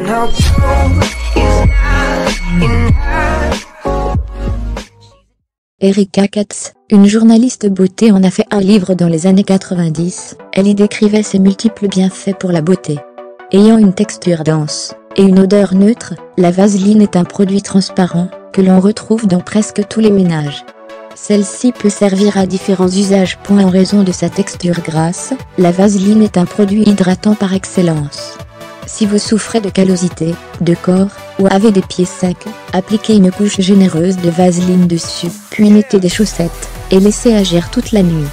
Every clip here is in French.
no proof is not enough. Erika Katz, une journaliste beauté, en a fait un livre dans les années 90. Elle y décrivait ses multiples bienfaits pour la beauté. Ayant une texture dense et une odeur neutre, la vaseline est un produit transparent que l'on retrouve dans presque tous les ménages. Celle-ci peut servir à différents usages. En raison de sa texture grasse, la vaseline est un produit hydratant par excellence. Si vous souffrez de callosité, de corps, ou avez des pieds secs, appliquez une couche généreuse de vaseline dessus, puis mettez des chaussettes, et laissez agir toute la nuit.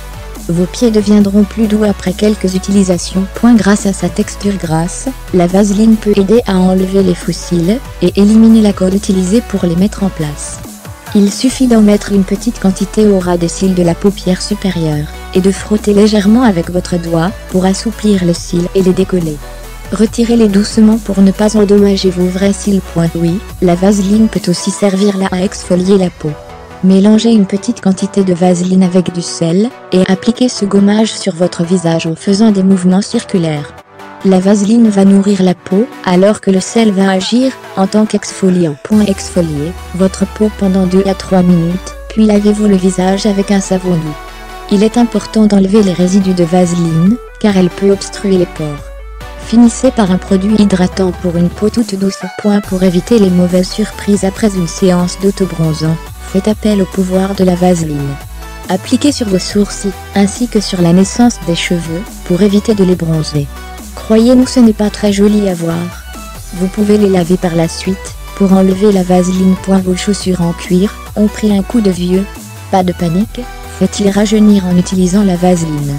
Vos pieds deviendront plus doux après quelques utilisations. Grâce à sa texture grasse, la vaseline peut aider à enlever les fossiles, et éliminer la colle utilisée pour les mettre en place. Il suffit d'en mettre une petite quantité au ras des cils de la paupière supérieure, et de frotter légèrement avec votre doigt, pour assouplir les cils et les décoller. Retirez-les doucement pour ne pas endommager vos vrais cils. Oui, la vaseline peut aussi servir à exfolier la peau. Mélangez une petite quantité de vaseline avec du sel, et appliquez ce gommage sur votre visage en faisant des mouvements circulaires. La vaseline va nourrir la peau, alors que le sel va agir en tant qu'exfoliant. Exfoliez votre peau pendant 2 à 3 minutes, puis lavez-vous le visage avec un savon doux. Il est important d'enlever les résidus de vaseline, car elle peut obstruer les pores. Finissez par un produit hydratant pour une peau toute douce. Pour éviter les mauvaises surprises après une séance d'autobronzant, faites appel au pouvoir de la vaseline. Appliquez sur vos sourcils, ainsi que sur la naissance des cheveux, pour éviter de les bronzer. Croyez-nous, ce n'est pas très joli à voir. Vous pouvez les laver par la suite, pour enlever la vaseline. Vos chaussures en cuir ont pris un coup de vieux. Pas de panique, faites-les rajeunir en utilisant la vaseline.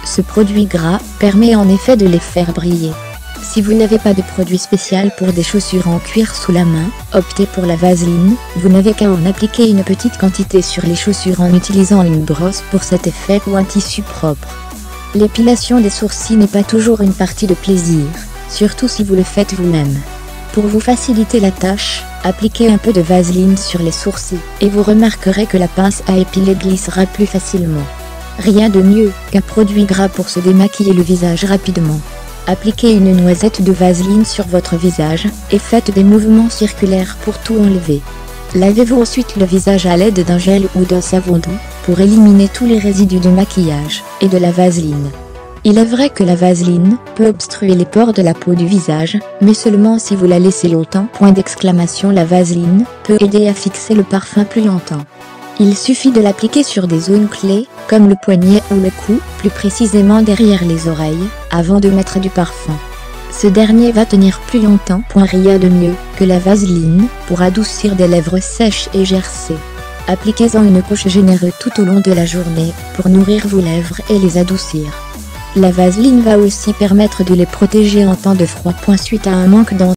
Ce produit gras permet en effet de les faire briller. Si vous n'avez pas de produit spécial pour des chaussures en cuir sous la main, optez pour la vaseline. Vous n'avez qu'à en appliquer une petite quantité sur les chaussures en utilisant une brosse pour cet effet ou un tissu propre. L'épilation des sourcils n'est pas toujours une partie de plaisir, surtout si vous le faites vous-même. Pour vous faciliter la tâche, appliquez un peu de vaseline sur les sourcils, et vous remarquerez que la pince à épiler glissera plus facilement. Rien de mieux qu'un produit gras pour se démaquiller le visage rapidement. Appliquez une noisette de vaseline sur votre visage, et faites des mouvements circulaires pour tout enlever. Lavez-vous ensuite le visage à l'aide d'un gel ou d'un savon doux, pour éliminer tous les résidus de maquillage et de la vaseline. Il est vrai que la vaseline peut obstruer les pores de la peau du visage, mais seulement si vous la laissez longtemps. La vaseline peut aider à fixer le parfum plus longtemps. Il suffit de l'appliquer sur des zones clés, comme le poignet ou le cou, plus précisément derrière les oreilles, avant de mettre du parfum. Ce dernier va tenir plus longtemps. Rien de mieux que la vaseline pour adoucir des lèvres sèches et gercées. Appliquez-en une couche généreuse tout au long de la journée, pour nourrir vos lèvres et les adoucir. La vaseline va aussi permettre de les protéger en temps de froid. Suite à un manque d'eau